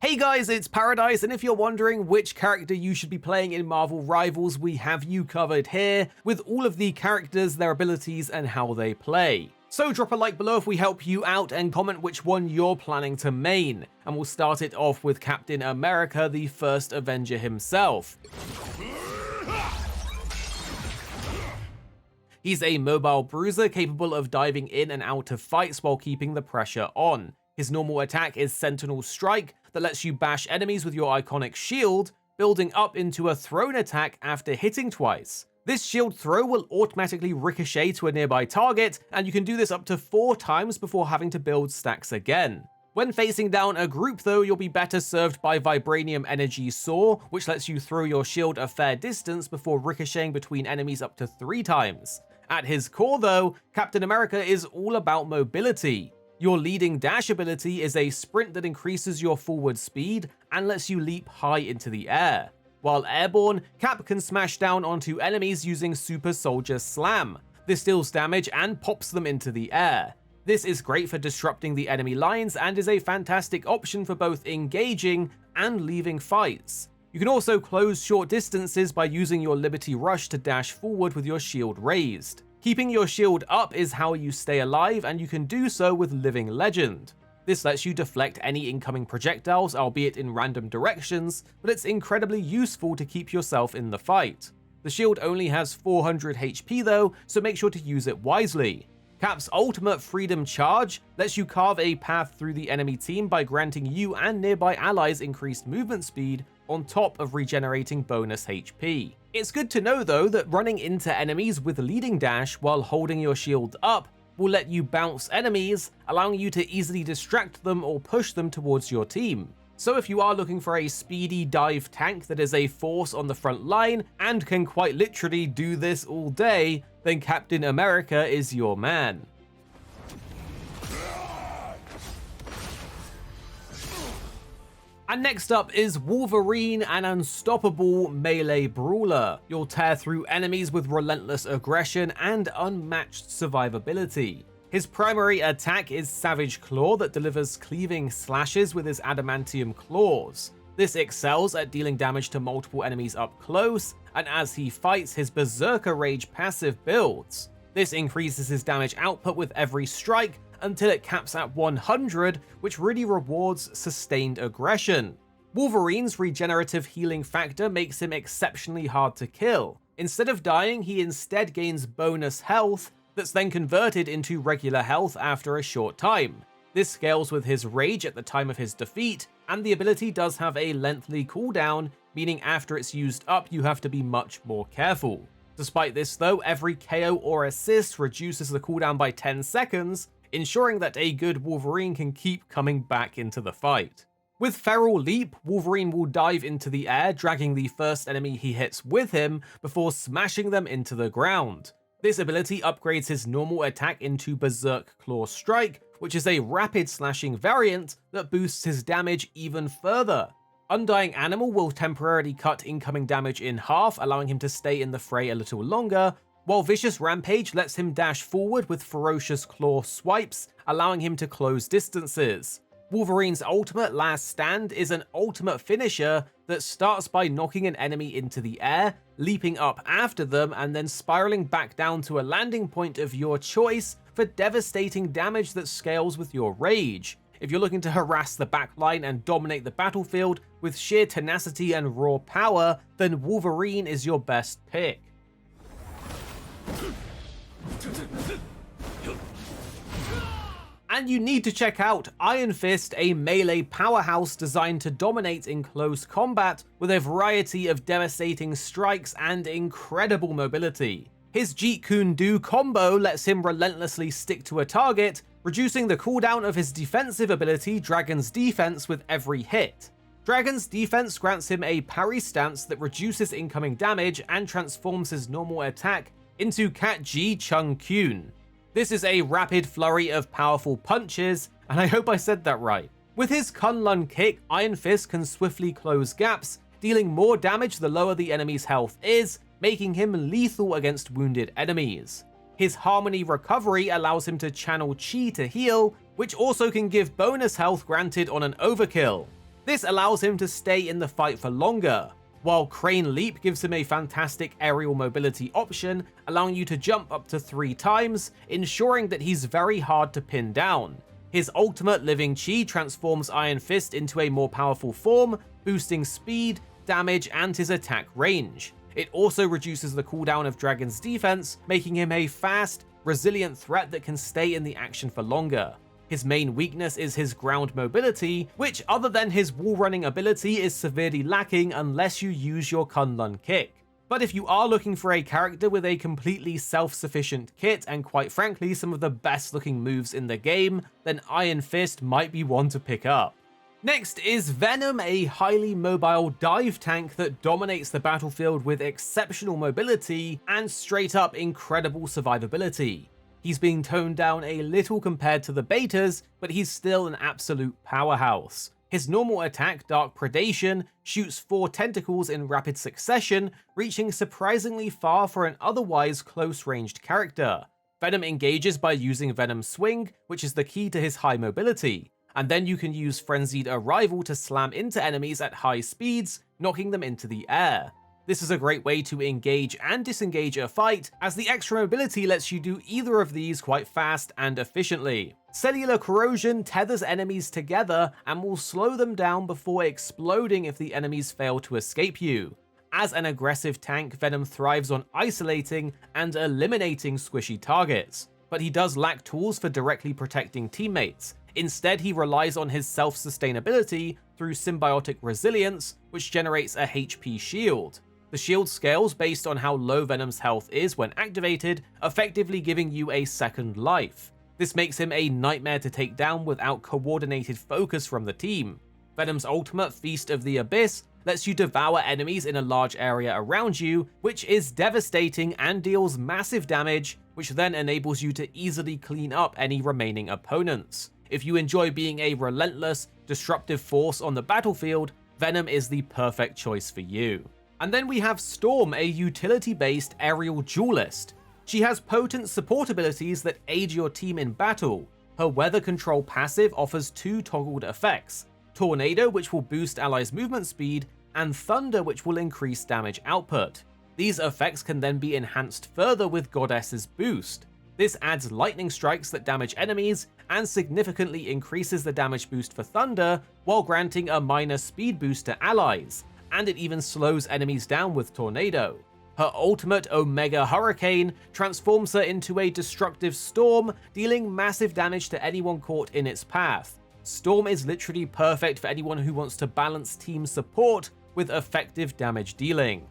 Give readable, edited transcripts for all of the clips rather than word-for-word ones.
Hey guys, it's Paradise, and if you're wondering which character you should be playing in Marvel Rivals, we have you covered here with all of the characters, their abilities, and how they play. So drop a like below if we help you out and comment which one you're planning to main. And we'll start it off with Captain America, the first Avenger himself. He's a mobile bruiser capable of diving in and out of fights while keeping the pressure on. His normal attack is Sentinel Strike that lets you bash enemies with your iconic shield, building up into a thrown attack after hitting twice. This shield throw will automatically ricochet to a nearby target, and you can do this up to 4 times before having to build stacks again. When facing down a group though, you'll be better served by Vibranium Energy Saw, which lets you throw your shield a fair distance before ricocheting between enemies up to 3 times. At his core though, Captain America is all about mobility. Your leading dash ability is a sprint that increases your forward speed and lets you leap high into the air. While airborne, Cap can smash down onto enemies using Super Soldier Slam. This deals damage and pops them into the air. This is great for disrupting the enemy lines and is a fantastic option for both engaging and leaving fights. You can also close short distances by using your Liberty Rush to dash forward with your shield raised. Keeping your shield up is how you stay alive, and you can do so with Living Legend. This lets you deflect any incoming projectiles, albeit in random directions, but it's incredibly useful to keep yourself in the fight. The shield only has 400 HP though, so make sure to use it wisely. Cap's ultimate Freedom Charge lets you carve a path through the enemy team by granting you and nearby allies increased movement speed on top of regenerating bonus HP. It's good to know though that running into enemies with leading dash while holding your shield up will let you bounce enemies, allowing you to easily distract them or push them towards your team. So if you are looking for a speedy dive tank that is a force on the front line and can quite literally do this all day, then Captain America is your man. And next up is Wolverine, an unstoppable melee brawler. You'll tear through enemies with relentless aggression and unmatched survivability. His primary attack is Savage Claw that delivers cleaving slashes with his adamantium claws. This excels at dealing damage to multiple enemies up close, and as he fights, his Berserker Rage passive builds. This increases his damage output with every strike until it caps at 100, which really rewards sustained aggression. Wolverine's regenerative healing factor makes him exceptionally hard to kill. Instead of dying, he instead gains bonus health that's then converted into regular health after a short time. This scales with his rage at the time of his defeat, and the ability does have a lengthy cooldown, meaning after it's used up you have to be much more careful. Despite this though, every KO or assist reduces the cooldown by 10 seconds, ensuring that a good Wolverine can keep coming back into the fight. With Feral Leap, Wolverine will dive into the air, dragging the first enemy he hits with him before smashing them into the ground. This ability upgrades his normal attack into Berserk Claw Strike, which is a rapid slashing variant that boosts his damage even further. Undying Animal will temporarily cut incoming damage in half, allowing him to stay in the fray a little longer, while Vicious Rampage lets him dash forward with Ferocious Claw swipes, allowing him to close distances. Wolverine's ultimate Last Stand is an ultimate finisher that starts by knocking an enemy into the air, leaping up after them, and then spiraling back down to a landing point of your choice for devastating damage that scales with your rage. If you're looking to harass the backline and dominate the battlefield with sheer tenacity and raw power, then Wolverine is your best pick. And you need to check out Iron Fist, a melee powerhouse designed to dominate in close combat with a variety of devastating strikes and incredible mobility. His Jeet Kune Do combo lets him relentlessly stick to a target, reducing the cooldown of his defensive ability Dragon's Defense with every hit. Dragon's Defense grants him a parry stance that reduces incoming damage and transforms his normal attack into Cat G Chung Kyun. This is a rapid flurry of powerful punches, and I hope I said that right. With his Kunlun kick, Iron Fist can swiftly close gaps, dealing more damage the lower the enemy's health is, making him lethal against wounded enemies. His Harmony Recovery allows him to channel Chi to heal, which also can give bonus health granted on an overkill. This allows him to stay in the fight for longer, while Crane Leap gives him a fantastic aerial mobility option, allowing you to jump up to 3 times, ensuring that he's very hard to pin down. His ultimate Living Chi transforms Iron Fist into a more powerful form, boosting speed, damage, and his attack range. It also reduces the cooldown of Dragon's defense, making him a fast, resilient threat that can stay in the action for longer. His main weakness is his ground mobility, which other than his wall running ability is severely lacking unless you use your Kunlun kick. But if you are looking for a character with a completely self-sufficient kit and quite frankly some of the best looking moves in the game, then Iron Fist might be one to pick up. Next is Venom, a highly mobile dive tank that dominates the battlefield with exceptional mobility and straight up incredible survivability. He's being toned down a little compared to the betas, but he's still an absolute powerhouse. His normal attack, Dark Predation, shoots 4 tentacles in rapid succession, reaching surprisingly far for an otherwise close-ranged character. Venom engages by using Venom Swing, which is the key to his high mobility, and then you can use Frenzied Arrival to slam into enemies at high speeds, knocking them into the air. This is a great way to engage and disengage a fight, as the extra mobility lets you do either of these quite fast and efficiently. Cellular Corrosion tethers enemies together and will slow them down before exploding if the enemies fail to escape you. As an aggressive tank, Venom thrives on isolating and eliminating squishy targets, but he does lack tools for directly protecting teammates. Instead, he relies on his self-sustainability through Symbiotic Resilience, which generates a HP shield. The shield scales based on how low Venom's health is when activated, effectively giving you a second life. This makes him a nightmare to take down without coordinated focus from the team. Venom's ultimate, Feast of the Abyss, lets you devour enemies in a large area around you, which is devastating and deals massive damage, which then enables you to easily clean up any remaining opponents. If you enjoy being a relentless, disruptive force on the battlefield, Venom is the perfect choice for you. And then we have Storm, a utility-based aerial duelist. She has potent support abilities that aid your team in battle. Her weather control passive offers 2 toggled effects: Tornado, which will boost allies' movement speed, and Thunder, which will increase damage output. These effects can then be enhanced further with Goddess's Boost. This adds lightning strikes that damage enemies and significantly increases the damage boost for Thunder, while granting a minor speed boost to allies, and it even slows enemies down with Tornado. Her ultimate, Omega Hurricane, transforms her into a destructive storm, dealing massive damage to anyone caught in its path. Storm is literally perfect for anyone who wants to balance team support with effective damage dealing.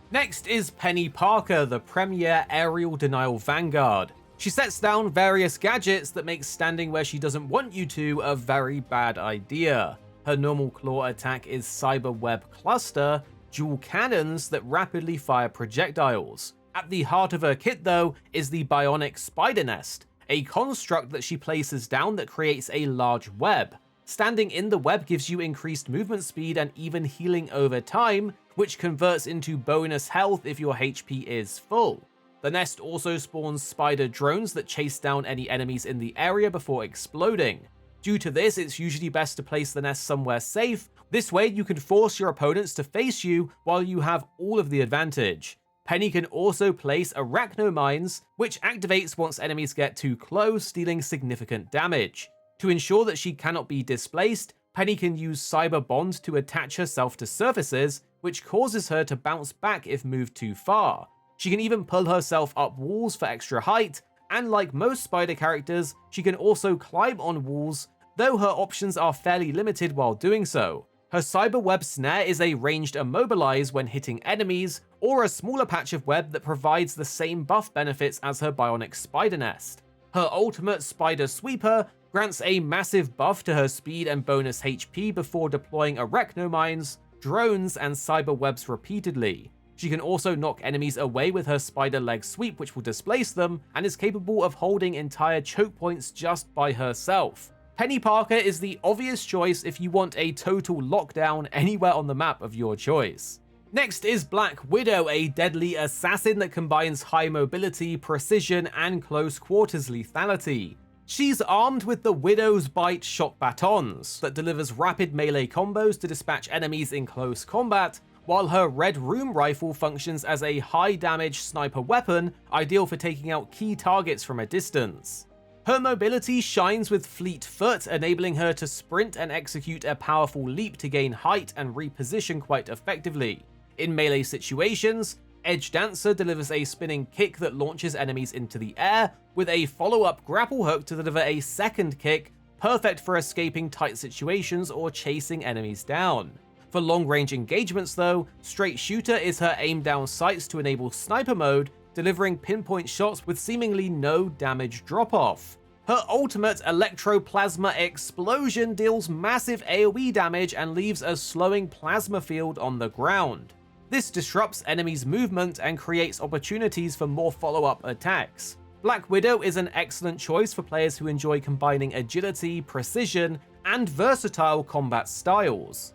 Next is Peni Parker, the premier aerial denial vanguard. She sets down various gadgets that make standing where she doesn't want you to a very bad idea. Her normal claw attack is Cyber Web Cluster, dual cannons that rapidly fire projectiles. At the heart of her kit though is the Bionic Spider Nest, a construct that she places down that creates a large web. Standing in the web gives you increased movement speed and even healing over time, which converts into bonus health if your HP is full. The nest also spawns spider drones that chase down any enemies in the area before exploding. Due to this, it's usually best to place the nest somewhere safe. This way you can force your opponents to face you while you have all of the advantage. Penny can also place arachnomines, which activates once enemies get too close, dealing significant damage. To ensure that she cannot be displaced, Penny can use Cyber Bond to attach herself to surfaces, which causes her to bounce back if moved too far. She can even pull herself up walls for extra height, and like most spider characters, she can also climb on walls, though her options are fairly limited while doing so. Her Cyber Web Snare is a ranged immobilize when hitting enemies, or a smaller patch of web that provides the same buff benefits as her Bionic Spider Nest. Her ultimate Spider Sweeper grants a massive buff to her speed and bonus HP before deploying arachnomines, drones, and cyber webs repeatedly. She can also knock enemies away with her Spider Leg Sweep, which will displace them, and is capable of holding entire choke points just by herself. Peni Parker is the obvious choice if you want a total lockdown anywhere on the map of your choice. Next is Black Widow, a deadly assassin that combines high mobility, precision, and close quarters lethality. She's armed with the Widow's Bite shock batons that delivers rapid melee combos to dispatch enemies in close combat, while her Red Room rifle functions as a high-damage sniper weapon ideal for taking out key targets from a distance. Her mobility shines with fleet foot, enabling her to sprint and execute a powerful leap to gain height and reposition quite effectively. In melee situations, Edge Dancer delivers a spinning kick that launches enemies into the air, with a follow-up grapple hook to deliver a second kick, perfect for escaping tight situations or chasing enemies down. For long-range engagements though, Straight Shooter is her aim-down sights to enable sniper mode, delivering pinpoint shots with seemingly no damage drop-off. Her ultimate Electroplasma Explosion deals massive AoE damage and leaves a slowing plasma field on the ground. This disrupts enemies' movement and creates opportunities for more follow-up attacks. Black Widow is an excellent choice for players who enjoy combining agility, precision, and versatile combat styles.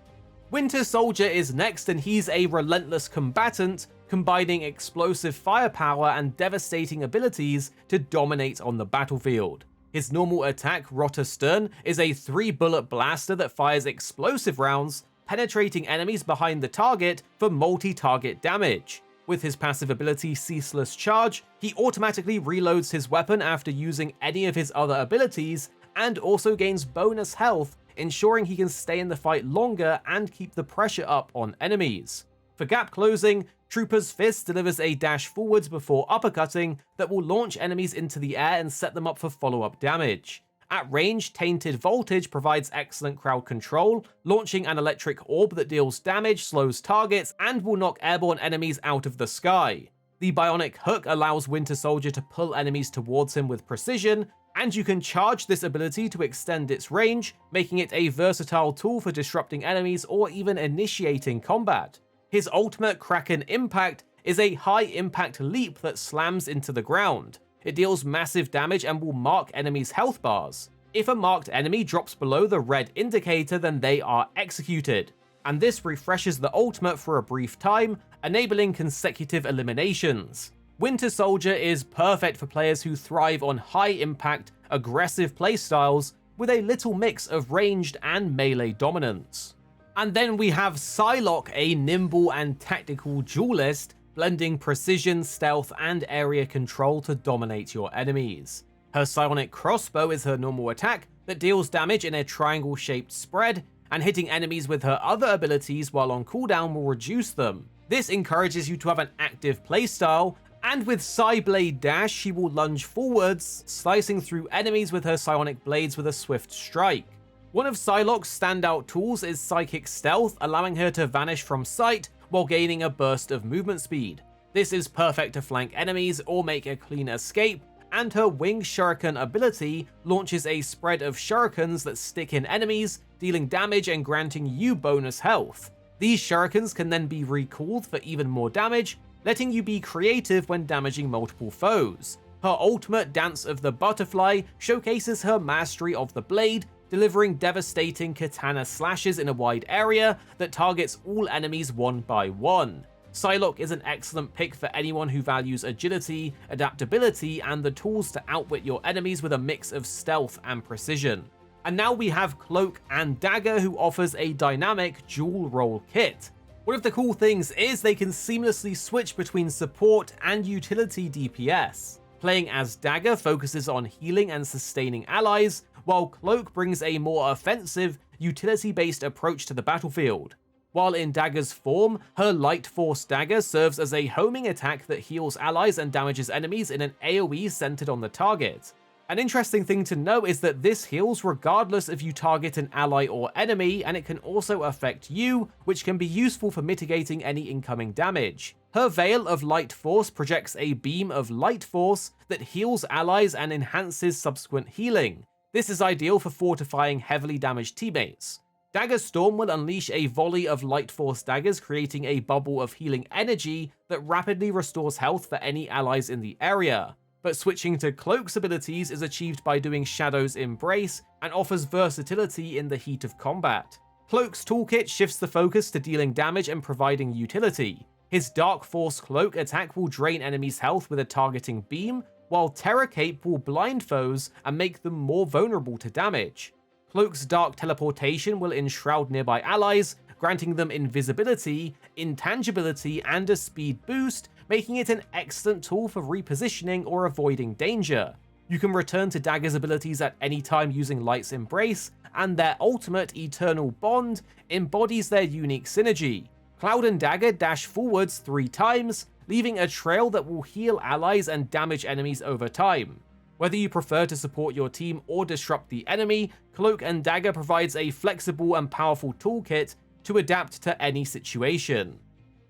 Winter Soldier is next, and he's a relentless combatant, combining explosive firepower and devastating abilities to dominate on the battlefield. His normal attack, Rotter Stern, is a 3-bullet blaster that fires explosive rounds, penetrating enemies behind the target for multi-target damage. With his passive ability Ceaseless Charge, he automatically reloads his weapon after using any of his other abilities, and also gains bonus health, ensuring he can stay in the fight longer and keep the pressure up on enemies. For gap closing, Trooper's Fist delivers a dash forwards before uppercutting that will launch enemies into the air and set them up for follow-up damage. At range, Tainted Voltage provides excellent crowd control, launching an electric orb that deals damage, slows targets, and will knock airborne enemies out of the sky. The Bionic Hook allows Winter Soldier to pull enemies towards him with precision, and you can charge this ability to extend its range, making it a versatile tool for disrupting enemies or even initiating combat. His ultimate Kraken Impact is a high-impact leap that slams into the ground. It deals massive damage and will mark enemies' health bars. If a marked enemy drops below the red indicator, then they are executed, and this refreshes the ultimate for a brief time, enabling consecutive eliminations. Winter Soldier is perfect for players who thrive on high-impact, aggressive playstyles with a little mix of ranged and melee dominance. And then we have Psylocke, a nimble and tactical duelist, blending precision, stealth, and area control to dominate your enemies. Her psionic crossbow is her normal attack that deals damage in a triangle-shaped spread, and hitting enemies with her other abilities while on cooldown will reduce them. This encourages you to have an active playstyle, and with Psyblade Dash, she will lunge forwards, slicing through enemies with her psionic blades with a swift strike. One of Psylocke's standout tools is Psychic Stealth, allowing her to vanish from sight while gaining a burst of movement speed. This is perfect to flank enemies or make a clean escape, and her Wing Shuriken ability launches a spread of shurikens that stick in enemies, dealing damage and granting you bonus health. These shurikens can then be recalled for even more damage, letting you be creative when damaging multiple foes. Her ultimate Dance of the Butterfly showcases her mastery of the blade, delivering devastating katana slashes in a wide area that targets all enemies one by one. Psylocke is an excellent pick for anyone who values agility, adaptability, and the tools to outwit your enemies with a mix of stealth and precision. And now we have Cloak and Dagger, who offers a dynamic dual role kit. One of the cool things is they can seamlessly switch between support and utility DPS. Playing as Dagger focuses on healing and sustaining allies, while Cloak brings a more offensive, utility-based approach to the battlefield. While in Dagger's form, her Light Force Dagger serves as a homing attack that heals allies and damages enemies in an AoE centered on the target. An interesting thing to note is that this heals regardless if you target an ally or enemy, and it can also affect you, which can be useful for mitigating any incoming damage. Her Veil of Light Force projects a beam of light force that heals allies and enhances subsequent healing. This is ideal for fortifying heavily damaged teammates. Dagger's Storm will unleash a volley of Light Force daggers, creating a bubble of healing energy that rapidly restores health for any allies in the area. But switching to Cloak's abilities is achieved by doing Shadow's Embrace and offers versatility in the heat of combat. Cloak's toolkit shifts the focus to dealing damage and providing utility. His Dark Force Cloak attack will drain enemies' health with a targeting beam, while Terror Cape will blind foes and make them more vulnerable to damage. Cloak's dark teleportation will enshroud nearby allies, granting them invisibility, intangibility, and a speed boost, making it an excellent tool for repositioning or avoiding danger. You can return to Dagger's abilities at any time using Light's Embrace, and their ultimate Eternal Bond embodies their unique synergy. Cloud and Dagger dash forwards 3 times, leaving a trail that will heal allies and damage enemies over time. Whether you prefer to support your team or disrupt the enemy, Cloak and Dagger provides a flexible and powerful toolkit to adapt to any situation.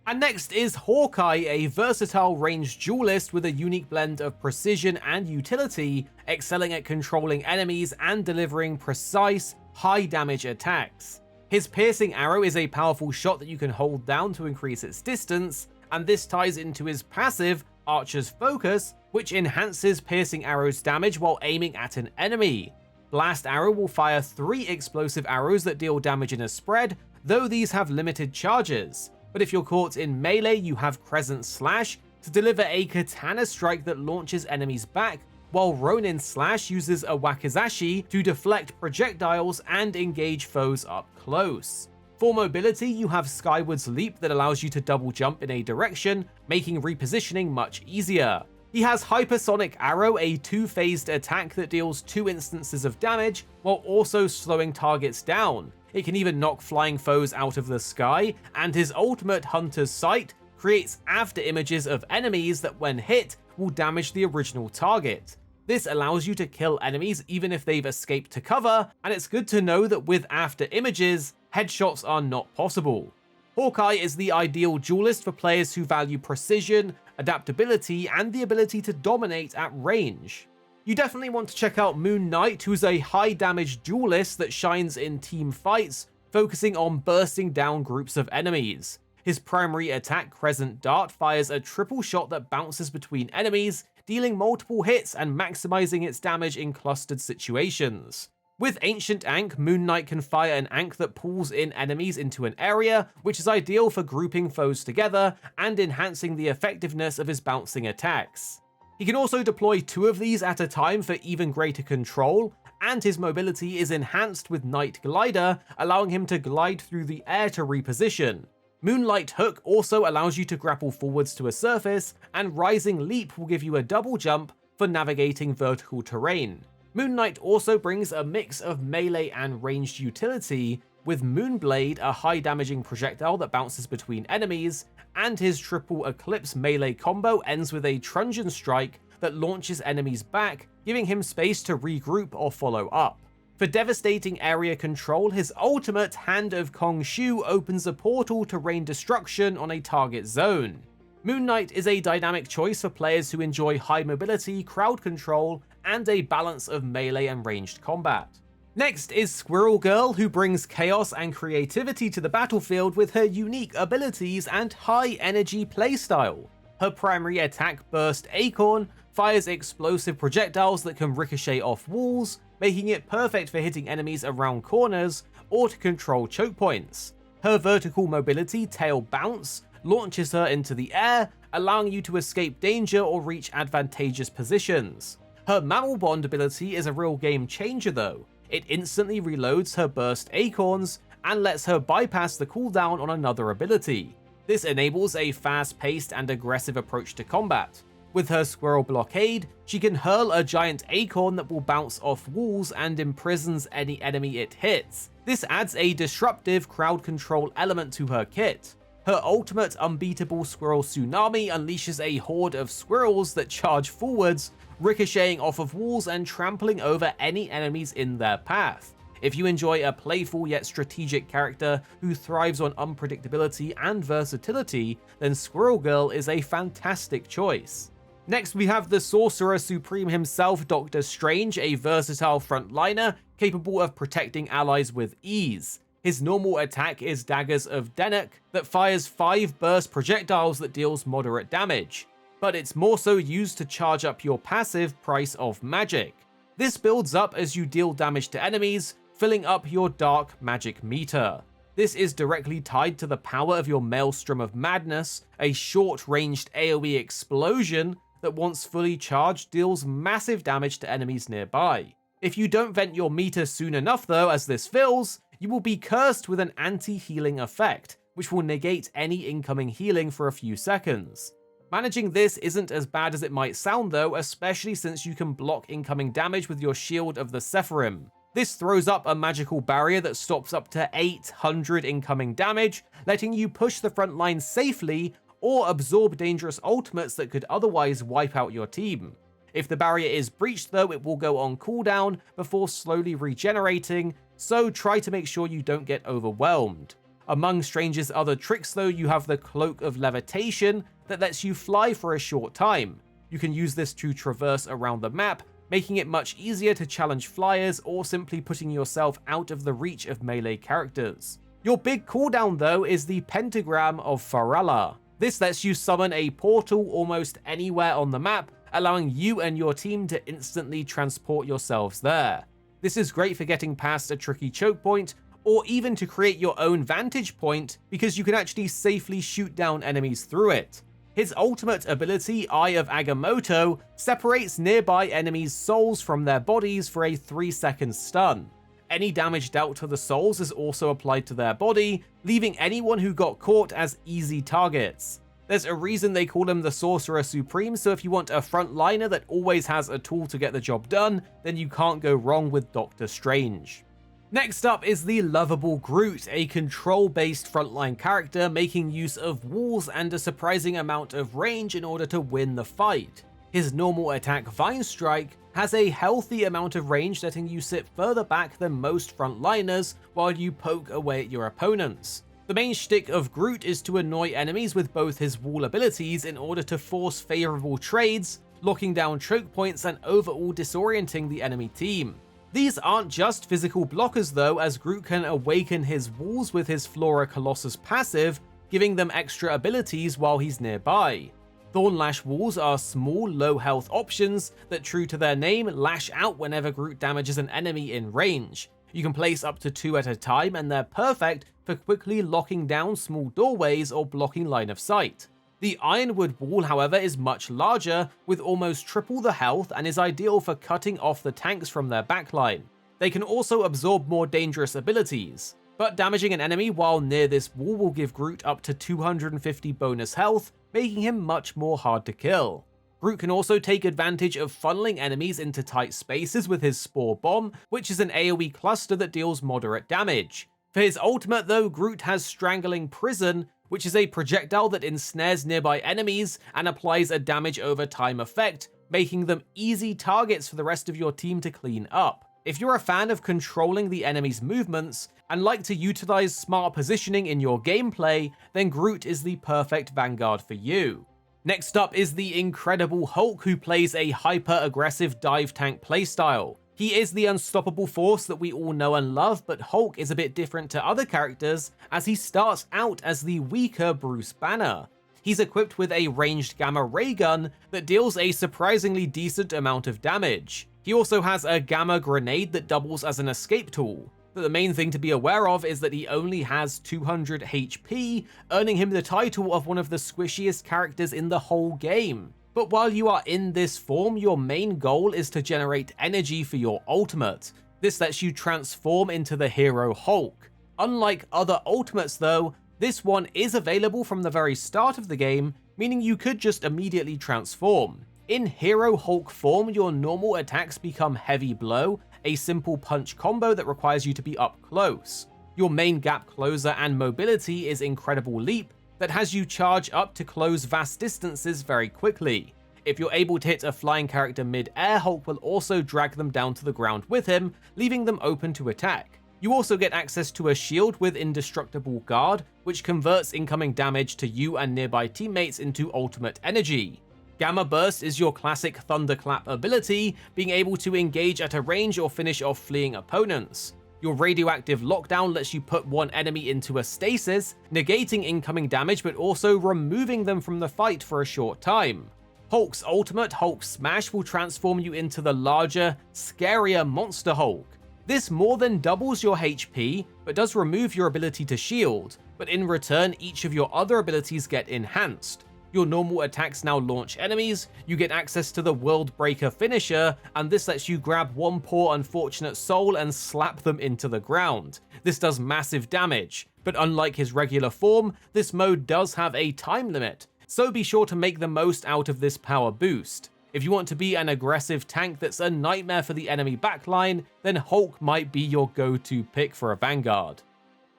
And next is Hawkeye, a versatile ranged duelist with a unique blend of precision and utility, excelling at controlling enemies and delivering precise, high damage attacks. His piercing arrow is a powerful shot that you can hold down to increase its distance, and this ties into his passive, Archer's Focus, which enhances piercing arrow's damage while aiming at an enemy. Blast Arrow will fire 3 explosive arrows that deal damage in a spread, though these have limited charges. But if you're caught in melee, you have Crescent Slash to deliver a katana strike that launches enemies back, while Ronin Slash uses a Wakizashi to deflect projectiles and engage foes up close. For mobility, you have Skyward's Leap that allows you to double jump in a direction, making repositioning much easier. He has Hypersonic Arrow, a 2-phased attack that deals 2 instances of damage, while also slowing targets down. It can even knock flying foes out of the sky, and his ultimate Hunter's Sight creates after images of enemies that when hit will damage the original target. This allows you to kill enemies even if they've escaped to cover, and it's good to know that with after images, headshots are not possible. Hawkeye is the ideal duelist for players who value precision, adaptability, and the ability to dominate at range. You definitely want to check out Moon Knight, who's a high damage duelist that shines in team fights, focusing on bursting down groups of enemies. His primary attack, Crescent Dart, fires a triple shot that bounces between enemies, dealing multiple hits and maximizing its damage in clustered situations. With Ancient Ankh, Moon Knight can fire an Ankh that pulls in enemies into an area, which is ideal for grouping foes together and enhancing the effectiveness of his bouncing attacks. He can also deploy 2 of these at a time for even greater control, and his mobility is enhanced with Night Glider, allowing him to glide through the air to reposition. Moonlight Hook also allows you to grapple forwards to a surface, and Rising Leap will give you a double jump for navigating vertical terrain. Moon Knight also brings a mix of melee and ranged utility, with Moonblade, a high damaging projectile that bounces between enemies, and his triple Eclipse melee combo ends with a Truncheon Strike that launches enemies back, giving him space to regroup or follow up. For devastating area control, his ultimate Hand of Khonshu opens a portal to rain destruction on a target zone. Moon Knight is a dynamic choice for players who enjoy high mobility, crowd control, and a balance of melee and ranged combat. Next is Squirrel Girl, who brings chaos and creativity to the battlefield with her unique abilities and high energy playstyle. Her primary attack, Burst Acorn, fires explosive projectiles that can ricochet off walls, making it perfect for hitting enemies around corners or to control choke points. Her vertical mobility, Tail Bounce, launches her into the air, allowing you to escape danger or reach advantageous positions. Her Mammal Bond ability is a real game changer though. It instantly reloads her Burst Acorns and lets her bypass the cooldown on another ability. This enables a fast-paced and aggressive approach to combat. With her Squirrel Blockade, she can hurl a giant acorn that will bounce off walls and imprisons any enemy it hits. This adds a disruptive crowd control element to her kit. Her ultimate unbeatable Squirrel Tsunami unleashes a horde of squirrels that charge forwards, ricocheting off of walls and trampling over any enemies in their path. If you enjoy a playful yet strategic character who thrives on unpredictability and versatility, then Squirrel Girl is a fantastic choice. Next, we have the Sorcerer Supreme himself, Doctor Strange, a versatile frontliner capable of protecting allies with ease. His normal attack is Daggers of Denok that fires 5 burst projectiles that deals moderate damage, but it's more so used to charge up your passive Price of Magik. This builds up as you deal damage to enemies, filling up your dark magic meter. This is directly tied to the power of your Maelstrom of Madness, a short-ranged AoE explosion that once fully charged deals massive damage to enemies nearby. If you don't vent your meter soon enough though as this fills, you will be cursed with an anti-healing effect, which will negate any incoming healing for a few seconds. Managing this isn't as bad as it might sound though, especially since you can block incoming damage with your Shield of the Sephirim. This throws up a magical barrier that stops up to 800 incoming damage, letting you push the front line safely or absorb dangerous ultimates that could otherwise wipe out your team. If the barrier is breached though, it will go on cooldown before slowly regenerating, so try to make sure you don't get overwhelmed. Among Strange's other tricks though, you have the Cloak of Levitation that lets you fly for a short time. You can use this to traverse around the map, making it much easier to challenge flyers or simply putting yourself out of the reach of melee characters. Your big cooldown though is the Pentagram of Farala. This lets you summon a portal almost anywhere on the map, allowing you and your team to instantly transport yourselves there. This is great for getting past a tricky choke point, or even to create your own vantage point, because you can actually safely shoot down enemies through it. His ultimate ability, Eye of Agamotto, separates nearby enemies' souls from their bodies for a 3-second stun. Any damage dealt to the souls is also applied to their body, leaving anyone who got caught as easy targets. There's a reason they call him the Sorcerer Supreme, so if you want a frontliner that always has a tool to get the job done, then you can't go wrong with Doctor Strange. Next up is the lovable Groot, a control-based frontline character making use of walls and a surprising amount of range in order to win the fight. His normal attack Vine Strike has a healthy amount of range, letting you sit further back than most frontliners while you poke away at your opponents. The main shtick of Groot is to annoy enemies with both his wall abilities in order to force favorable trades, locking down choke points and overall disorienting the enemy team. These aren't just physical blockers though, as Groot can awaken his walls with his Flora Colossus passive, giving them extra abilities while he's nearby. Thornlash walls are small, low health options that, true to their name, lash out whenever Groot damages an enemy in range. You can place up to 2 at a time, and they're perfect for quickly locking down small doorways or blocking line of sight. The Ironwood wall, however, is much larger, with almost triple the health, and is ideal for cutting off the tanks from their backline. They can also absorb more dangerous abilities, but damaging an enemy while near this wall will give Groot up to 250 bonus health, making him much more hard to kill. Groot can also take advantage of funneling enemies into tight spaces with his Spore Bomb, which is an AoE cluster that deals moderate damage. For his ultimate though, Groot has Strangling Prison, which is a projectile that ensnares nearby enemies and applies a damage over time effect, making them easy targets for the rest of your team to clean up. If you're a fan of controlling the enemy's movements and like to utilize smart positioning in your gameplay, then Groot is the perfect vanguard for you. Next up is the Incredible Hulk, who plays a hyper-aggressive dive tank playstyle. He is the unstoppable force that we all know and love, but Hulk is a bit different to other characters as he starts out as the weaker Bruce Banner. He's equipped with a ranged gamma ray gun that deals a surprisingly decent amount of damage. He also has a gamma grenade that doubles as an escape tool. But the main thing to be aware of is that he only has 200 HP, earning him the title of one of the squishiest characters in the whole game. But while you are in this form, your main goal is to generate energy for your ultimate. This lets you transform into the hero Hulk. Unlike other ultimates though, this one is available from the very start of the game, meaning you could just immediately transform. In Hero Hulk form, your normal attacks become Heavy Blow, a simple punch combo that requires you to be up close. Your main gap closer and mobility is Incredible Leap, that has you charge up to close vast distances very quickly. If you're able to hit a flying character mid-air, Hulk will also drag them down to the ground with him, leaving them open to attack. You also get access to a shield with Indestructible Guard, which converts incoming damage to you and nearby teammates into ultimate energy. Gamma Burst is your classic Thunderclap ability, being able to engage at a range or finish off fleeing opponents. Your Radioactive Lockdown lets you put one enemy into a stasis, negating incoming damage but also removing them from the fight for a short time. Hulk's ultimate, Hulk Smash, will transform you into the larger, scarier Monster Hulk. This more than doubles your HP, but does remove your ability to shield, but in return each of your other abilities get enhanced. Your normal attacks now launch enemies, you get access to the World Breaker finisher, and this lets you grab one poor unfortunate soul and slap them into the ground. This does massive damage, but unlike his regular form, this mode does have a time limit, so be sure to make the most out of this power boost. If you want to be an aggressive tank that's a nightmare for the enemy backline, then Hulk might be your go-to pick for a vanguard.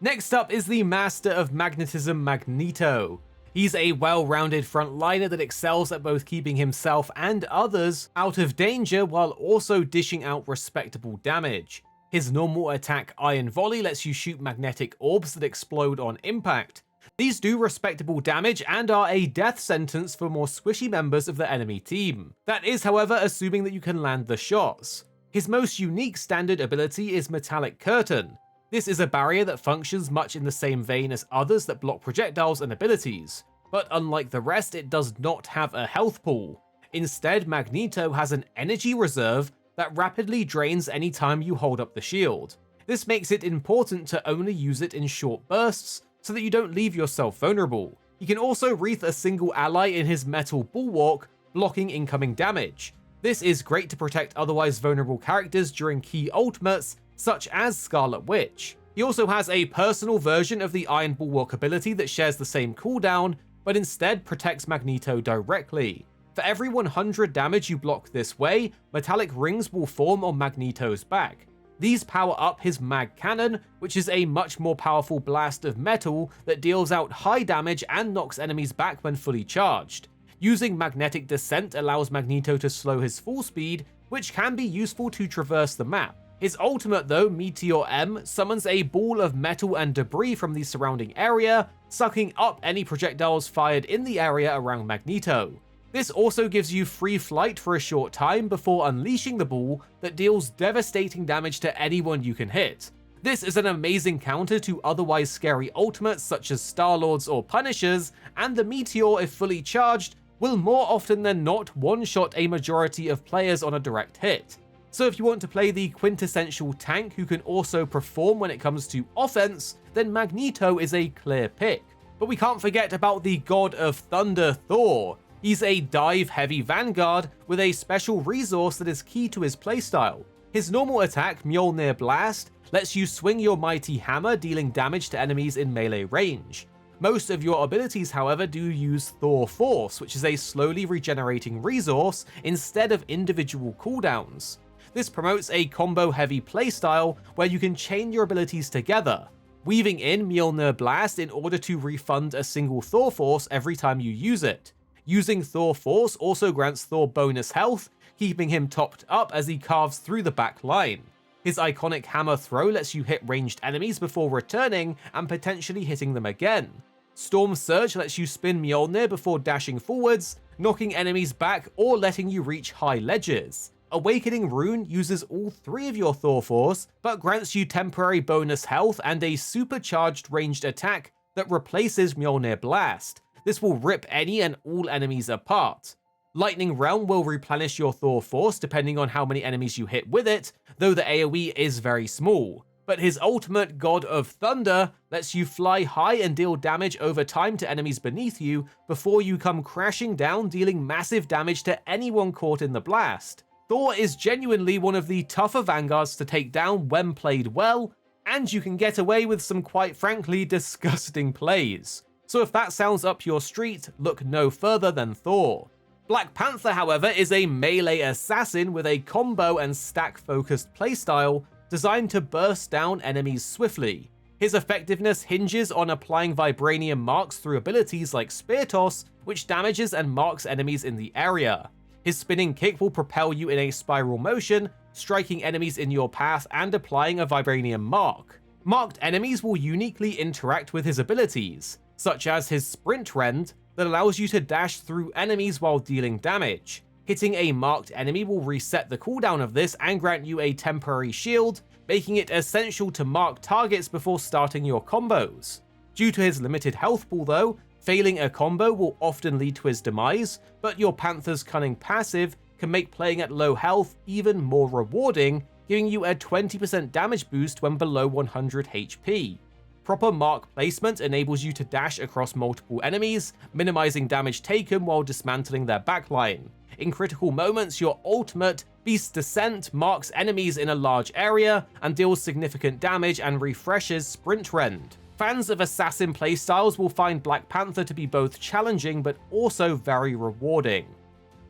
Next up is the Master of Magnetism Magneto. He's a well-rounded frontliner that excels at both keeping himself and others out of danger while also dishing out respectable damage. His normal attack Iron Volley lets you shoot magnetic orbs that explode on impact. These do respectable damage and are a death sentence for more squishy members of the enemy team. That is, however, assuming that you can land the shots. His most unique standard ability is Metallic Curtain. This is a barrier that functions much in the same vein as others that block projectiles and abilities, but unlike the rest, it does not have a health pool. Instead, Magneto has an energy reserve that rapidly drains anytime you hold up the shield. This makes it important to only use it in short bursts so that you don't leave yourself vulnerable. He can also wreath a single ally in his metal bulwark, blocking incoming damage. This is great to protect otherwise vulnerable characters during key ultimates, such as Scarlet Witch. He also has a personal version of the Iron Bulwark ability that shares the same cooldown, but instead protects Magneto directly. For every 100 damage you block this way, metallic rings will form on Magneto's back. These power up his Mag Cannon, which is a much more powerful blast of metal that deals out high damage and knocks enemies back when fully charged. Using Magnetic Descent allows Magneto to slow his full speed, which can be useful to traverse the map. His ultimate though, Meteor M, summons a ball of metal and debris from the surrounding area, sucking up any projectiles fired in the area around Magneto. This also gives you free flight for a short time before unleashing the ball that deals devastating damage to anyone you can hit. This is an amazing counter to otherwise scary ultimates such as Star-Lord's or Punisher's, and the Meteor, if fully charged, will more often than not one-shot a majority of players on a direct hit. So if you want to play the quintessential tank who can also perform when it comes to offense, then Magneto is a clear pick. But we can't forget about the God of Thunder, Thor. He's a dive-heavy vanguard with a special resource that is key to his playstyle. His normal attack, Mjolnir Blast, lets you swing your mighty hammer, dealing damage to enemies in melee range. Most of your abilities, however, do use Thor Force, which is a slowly regenerating resource instead of individual cooldowns. This promotes a combo-heavy playstyle where you can chain your abilities together, weaving in Mjolnir Blast in order to refund a single Thor Force every time you use it. Using Thor Force also grants Thor bonus health, keeping him topped up as he carves through the back line. His iconic hammer throw lets you hit ranged enemies before returning and potentially hitting them again. Storm Surge lets you spin Mjolnir before dashing forwards, knocking enemies back or letting you reach high ledges. Awakening Rune uses all three of your Thor Force, but grants you temporary bonus health and a supercharged ranged attack that replaces Mjolnir Blast. This will rip any and all enemies apart. Lightning Realm will replenish your Thor Force depending on how many enemies you hit with it, though the AoE is very small. But his ultimate, God of Thunder, lets you fly high and deal damage over time to enemies beneath you before you come crashing down, dealing massive damage to anyone caught in the blast. Thor is genuinely one of the tougher vanguards to take down when played well, and you can get away with some quite frankly disgusting plays. So if that sounds up your street, look no further than Thor. Black Panther, however, is a melee assassin with a combo and stack-focused playstyle designed to burst down enemies swiftly. His effectiveness hinges on applying vibranium marks through abilities like Spear Toss, which damages and marks enemies in the area. His spinning kick will propel you in a spiral motion, striking enemies in your path and applying a vibranium mark. Marked enemies will uniquely interact with his abilities, such as his Sprint Rend that allows you to dash through enemies while dealing damage. Hitting a marked enemy will reset the cooldown of this and grant you a temporary shield, making it essential to mark targets before starting your combos. Due to his limited health pool though, failing a combo will often lead to his demise, but your Panther's Cunning passive can make playing at low health even more rewarding, giving you a 20% damage boost when below 100 HP. Proper mark placement enables you to dash across multiple enemies, minimizing damage taken while dismantling their backline. In critical moments, your ultimate, Beast's Descent, marks enemies in a large area and deals significant damage and refreshes Sprint Rend. Fans of assassin playstyles will find Black Panther to be both challenging but also very rewarding.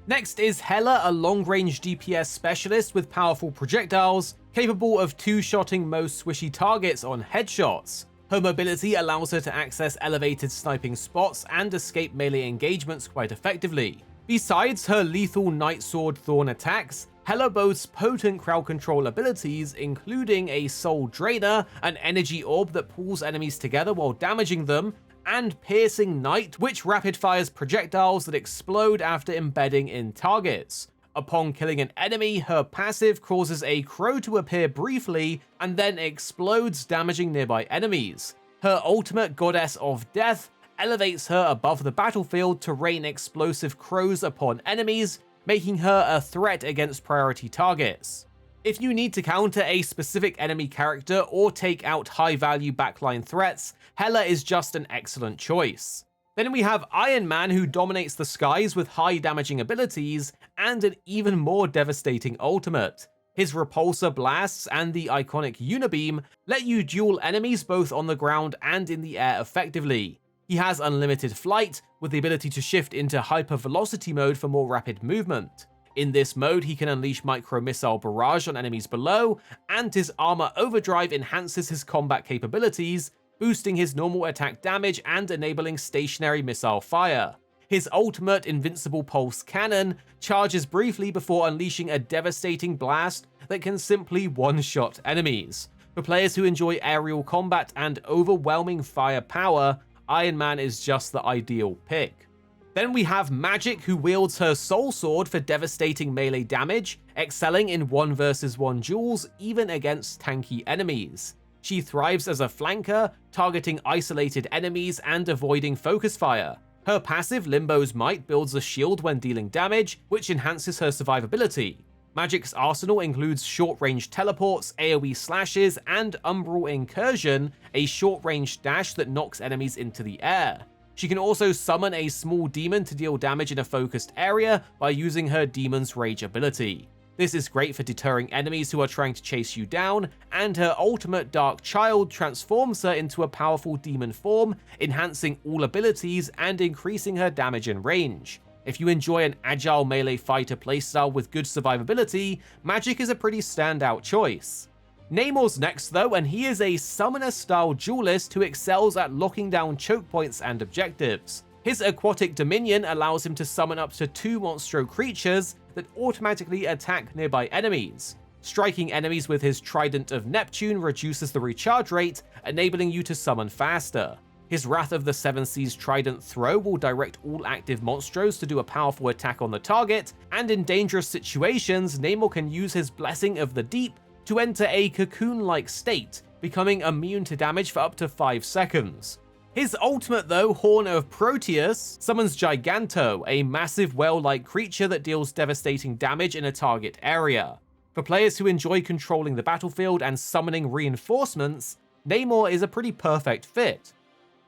Next is Hela, a long-range DPS specialist with powerful projectiles, capable of two-shotting most squishy targets on headshots. Her mobility allows her to access elevated sniping spots and escape melee engagements quite effectively. Besides her lethal Night Sword Thorn attacks, Hela boasts potent crowd control abilities, including a Soul Drainer, an energy orb that pulls enemies together while damaging them, and Piercing Night, which rapid-fires projectiles that explode after embedding in targets. Upon killing an enemy, her passive causes a crow to appear briefly and then explodes, damaging nearby enemies. Her ultimate, Goddess of Death, elevates her above the battlefield to rain explosive crows upon enemies, making her a threat against priority targets. If you need to counter a specific enemy character or take out high-value backline threats, Hela is just an excellent choice. Then we have Iron Man, who dominates the skies with high damaging abilities and an even more devastating ultimate. His repulsor blasts and the iconic Unibeam let you duel enemies both on the ground and in the air effectively. He has unlimited flight, with the ability to shift into hypervelocity mode for more rapid movement. In this mode, he can unleash micro-missile barrage on enemies below, and his armor overdrive enhances his combat capabilities, boosting his normal attack damage and enabling stationary missile fire. His ultimate, Invincible Pulse Cannon, charges briefly before unleashing a devastating blast that can simply one-shot enemies. For players who enjoy aerial combat and overwhelming firepower, Iron Man is just the ideal pick. Then we have Magik, who wields her Soul Sword for devastating melee damage, excelling in 1 vs 1 duels even against tanky enemies. She thrives as a flanker, targeting isolated enemies and avoiding focus fire. Her passive, Limbo's Might, builds a shield when dealing damage, which enhances her survivability. Magik's arsenal includes short-range teleports, AoE slashes, and Umbral Incursion, a short-range dash that knocks enemies into the air. She can also summon a small demon to deal damage in a focused area by using her Demon's Rage ability. This is great for deterring enemies who are trying to chase you down, and her ultimate Dark Child transforms her into a powerful demon form, enhancing all abilities and increasing her damage and range. If you enjoy an agile melee fighter playstyle with good survivability, Magik is a pretty standout choice. Namor's next though, and he is a summoner-style duelist who excels at locking down choke points and objectives. His Aquatic Dominion allows him to summon up to 2 monstro creatures that automatically attack nearby enemies. Striking enemies with his Trident of Neptune reduces the recharge rate, enabling you to summon faster. His Wrath of the Seven Seas Trident throw will direct all active monstros to do a powerful attack on the target, and in dangerous situations, Namor can use his Blessing of the Deep to enter a cocoon-like state, becoming immune to damage for up to 5 seconds. His ultimate though, Horn of Proteus, summons Giganto, a massive whale-like creature that deals devastating damage in a target area. For players who enjoy controlling the battlefield and summoning reinforcements, Namor is a pretty perfect fit.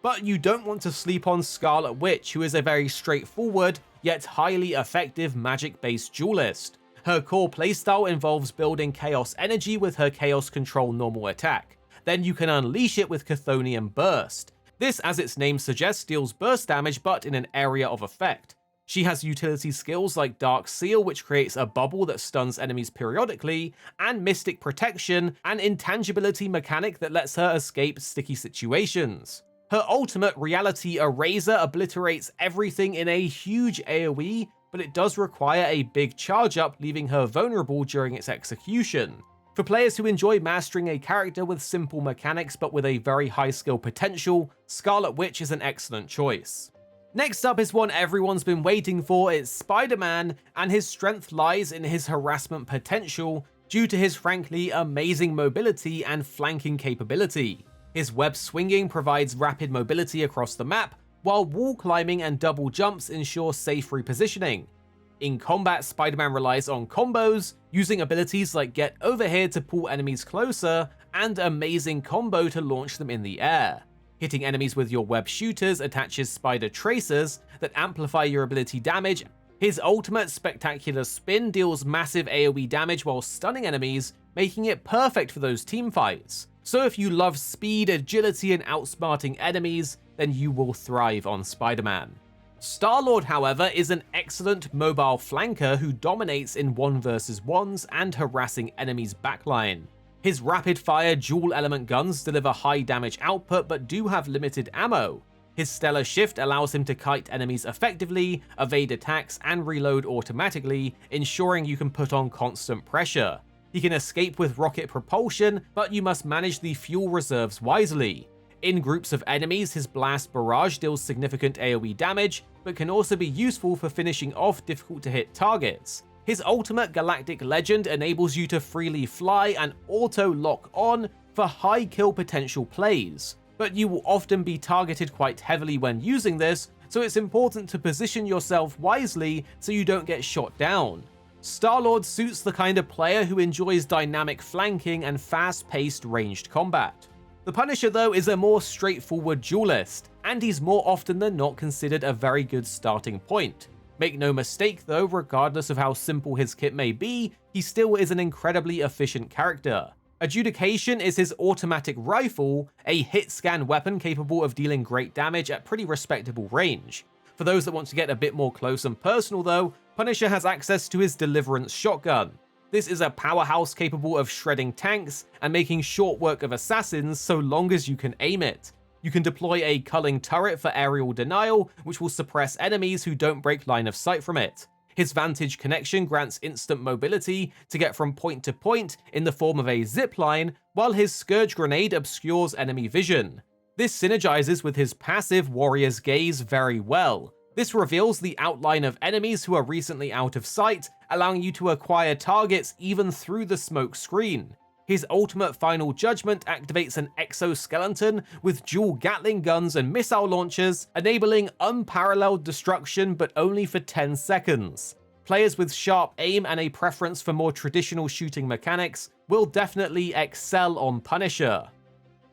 But you don't want to sleep on Scarlet Witch, who is a very straightforward, yet highly effective Magik-based duelist. Her core playstyle involves building Chaos Energy with her Chaos Control normal attack. Then you can unleash it with Chthonian Burst. This, as its name suggests, deals burst damage but in an area of effect. She has utility skills like Dark Seal, which creates a bubble that stuns enemies periodically, and Mystic Protection, an intangibility mechanic that lets her escape sticky situations. Her ultimate, Reality Eraser, obliterates everything in a huge AoE, but it does require a big charge up, leaving her vulnerable during its execution. For players who enjoy mastering a character with simple mechanics but with a very high skill potential, Scarlet Witch is an excellent choice. Next up is one everyone's been waiting for. It's Spider-Man, and his strength lies in his harassment potential due to his frankly amazing mobility and flanking capability. His web swinging provides rapid mobility across the map, while wall climbing and double jumps ensure safe repositioning. In combat, Spider-Man relies on combos, using abilities like Get Over Here to pull enemies closer, and amazing combo to launch them in the air. Hitting enemies with your web shooters attaches spider tracers that amplify your ability damage. His ultimate spectacular spin deals massive AoE damage while stunning enemies, making it perfect for those teamfights. So if you love speed, agility, and outsmarting enemies, then you will thrive on Spider-Man. Star-Lord, however, is an excellent mobile flanker who dominates in 1v1s and harassing enemies' backline. His rapid-fire dual-element guns deliver high damage output but do have limited ammo. His stellar shift allows him to kite enemies effectively, evade attacks, and reload automatically, ensuring you can put on constant pressure. He can escape with rocket propulsion, but you must manage the fuel reserves wisely. In groups of enemies, his blast barrage deals significant AoE damage, but can also be useful for finishing off difficult-to-hit targets. His ultimate Galactic Legend enables you to freely fly and auto-lock on for high kill potential plays, but you will often be targeted quite heavily when using this, so it's important to position yourself wisely so you don't get shot down. Star-Lord suits the kind of player who enjoys dynamic flanking and fast-paced ranged combat. The Punisher, though, is a more straightforward duelist, and he's more often than not considered a very good starting point. Make no mistake though, regardless of how simple his kit may be, he still is an incredibly efficient character. Adjudication is his automatic rifle, a hit scan weapon capable of dealing great damage at pretty respectable range. For those that want to get a bit more close and personal though, Punisher has access to his Deliverance shotgun. This is a powerhouse capable of shredding tanks and making short work of assassins so long as you can aim it. You can deploy a culling turret for aerial denial, which will suppress enemies who don't break line of sight from it. His Vantage connection grants instant mobility to get from point to point in the form of a zipline, while his Scourge grenade obscures enemy vision. This synergizes with his passive Warrior's Gaze very well. This reveals the outline of enemies who are recently out of sight, allowing you to acquire targets even through the smoke screen. His ultimate Final Judgment activates an exoskeleton with dual Gatling guns and missile launchers, enabling unparalleled destruction but only for 10 seconds. Players with sharp aim and a preference for more traditional shooting mechanics will definitely excel on Punisher.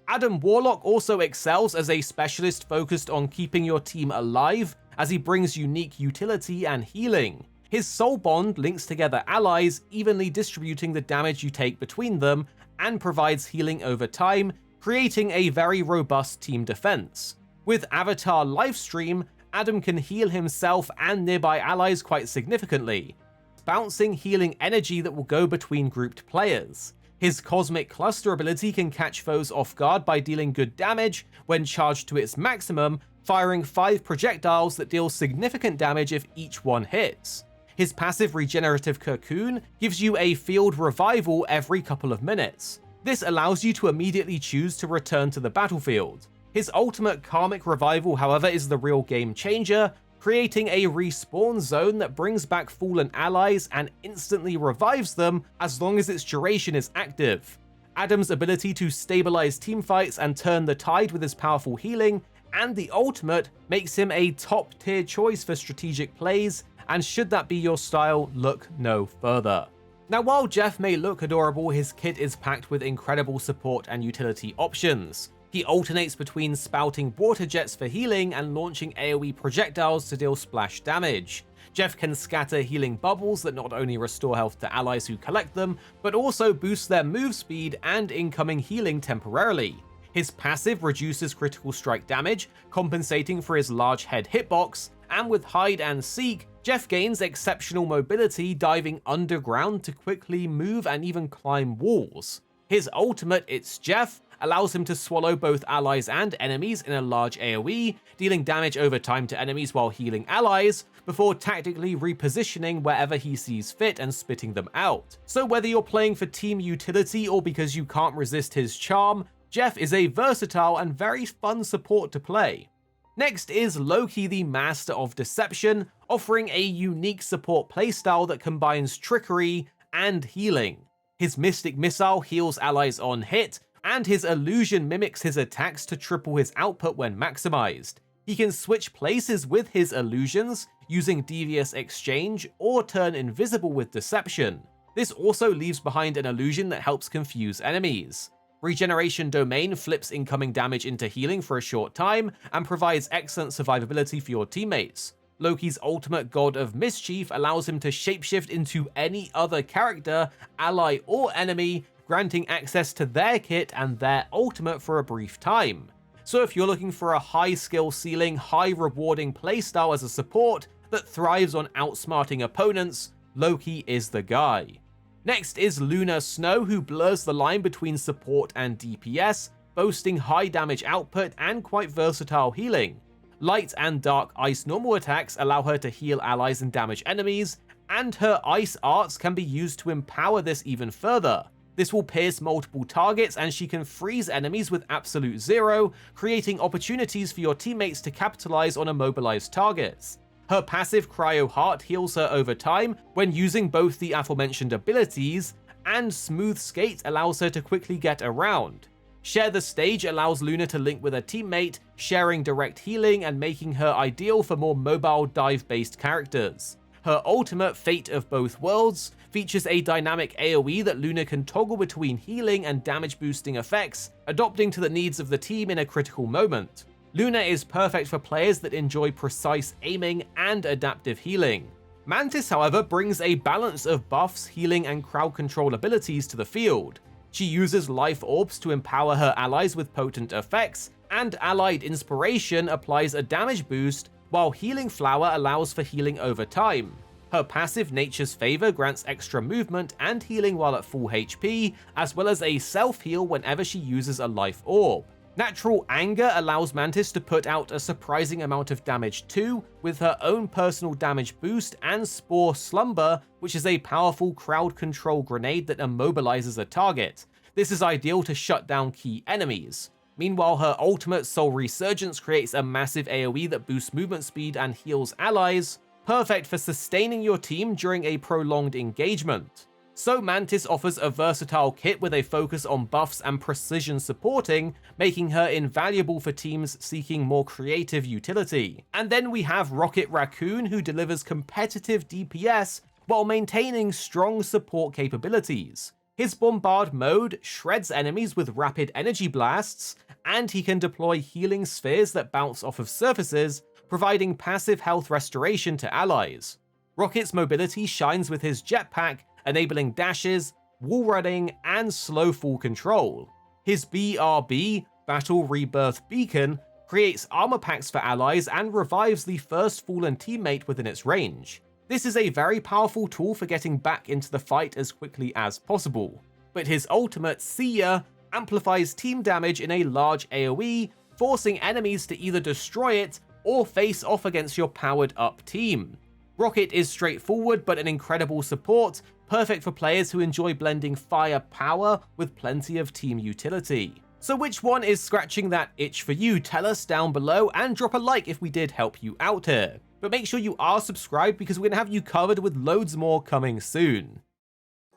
Adam Warlock also excels as a specialist focused on keeping your team alive, as he brings unique utility and healing. His Soul Bond links together allies, evenly distributing the damage you take between them, and provides healing over time, creating a very robust team defense. With Avatar Lifestream, Adam can heal himself and nearby allies quite significantly, bouncing healing energy that will go between grouped players. His Cosmic Cluster ability can catch foes off guard by dealing good damage when charged to its maximum, firing 5 projectiles that deal significant damage if each one hits. His passive Regenerative Cocoon gives you a field revival every couple of minutes. This allows you to immediately choose to return to the battlefield. His ultimate Karmic Revival, however, is the real game changer, creating a respawn zone that brings back fallen allies and instantly revives them as long as its duration is active. Adam's ability to stabilize teamfights and turn the tide with his powerful healing and the ultimate makes him a top-tier choice for strategic plays, and should that be your style, look no further. Now, while Jeff may look adorable, his kit is packed with incredible support and utility options. He alternates between spouting water jets for healing and launching AoE projectiles to deal splash damage. Jeff can scatter healing bubbles that not only restore health to allies who collect them, but also boost their move speed and incoming healing temporarily. His passive reduces critical strike damage, compensating for his large head hitbox, and with Hide and Seek, Jeff gains exceptional mobility, diving underground to quickly move and even climb walls. His ultimate, It's Jeff, allows him to swallow both allies and enemies in a large AoE, dealing damage over time to enemies while healing allies, before tactically repositioning wherever he sees fit and spitting them out. So whether you're playing for team utility or because you can't resist his charm, Jeff is a versatile and very fun support to play. Next is Loki, the Master of Deception, offering a unique support playstyle that combines trickery and healing. His Mystic Missile heals allies on hit, and his Illusion mimics his attacks to triple his output when maximized. He can switch places with his illusions, using Devious Exchange, or turn invisible with Deception. This also leaves behind an illusion that helps confuse enemies. Regeneration Domain flips incoming damage into healing for a short time and provides excellent survivability for your teammates. Loki's ultimate God of Mischief allows him to shapeshift into any other character, ally or enemy, granting access to their kit and their ultimate for a brief time. So if you're looking for a high skill ceiling, high rewarding playstyle as a support that thrives on outsmarting opponents, Loki is the guy. Next is Lunar Snow, who blurs the line between support and DPS, boasting high damage output and quite versatile healing. Light and Dark Ice normal attacks allow her to heal allies and damage enemies, and her Ice arts can be used to empower this even further. This will pierce multiple targets and she can freeze enemies with absolute zero, creating opportunities for your teammates to capitalize on immobilized targets. Her passive Cryo Heart heals her over time when using both the aforementioned abilities, and Smooth Skate allows her to quickly get around. Share the Stage allows Luna to link with a teammate, sharing direct healing and making her ideal for more mobile dive-based characters. Her ultimate, Fate of Both Worlds, features a dynamic AoE that Luna can toggle between healing and damage boosting effects, adapting to the needs of the team in a critical moment. Luna is perfect for players that enjoy precise aiming and adaptive healing. Mantis, however, brings a balance of buffs, healing, and crowd control abilities to the field. She uses life orbs to empower her allies with potent effects, and Allied Inspiration applies a damage boost, while Healing Flower allows for healing over time. Her passive Nature's Favor grants extra movement and healing while at full HP, as well as a self-heal whenever she uses a life orb. Natural Anger allows Mantis to put out a surprising amount of damage too, with her own personal damage boost and Spore Slumber, which is a powerful crowd control grenade that immobilizes a target. This is ideal to shut down key enemies. Meanwhile, her ultimate Soul Resurgence creates a massive AoE that boosts movement speed and heals allies, perfect for sustaining your team during a prolonged engagement. So Mantis offers a versatile kit with a focus on buffs and precision supporting, making her invaluable for teams seeking more creative utility. And then we have Rocket Raccoon, who delivers competitive DPS while maintaining strong support capabilities. His Bombard mode shreds enemies with rapid energy blasts, and he can deploy healing spheres that bounce off of surfaces, providing passive health restoration to allies. Rocket's mobility shines with his jetpack, enabling dashes, wall running, and slow fall control. His BRB, Battle Rebirth Beacon, creates armor packs for allies and revives the first fallen teammate within its range. This is a very powerful tool for getting back into the fight as quickly as possible. But his ultimate, Seer, amplifies team damage in a large AoE, forcing enemies to either destroy it or face off against your powered up team. Rocket is straightforward but an incredible support, perfect for players who enjoy blending firepower with plenty of team utility. So which one is scratching that itch for you? Tell us down below and drop a like if we did help you out here. But make sure you are subscribed because we're going to have you covered with loads more coming soon.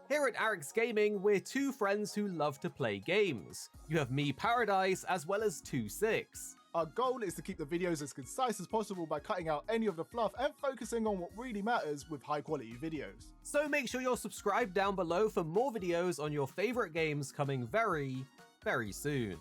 Here at Arekkz Gaming, we're two friends who love to play games. You have me, Paradise, as well as 26. Our goal is to keep the videos as concise as possible by cutting out any of the fluff and focusing on what really matters with high quality videos. So make sure you're subscribed down below for more videos on your favorite games coming very, very soon.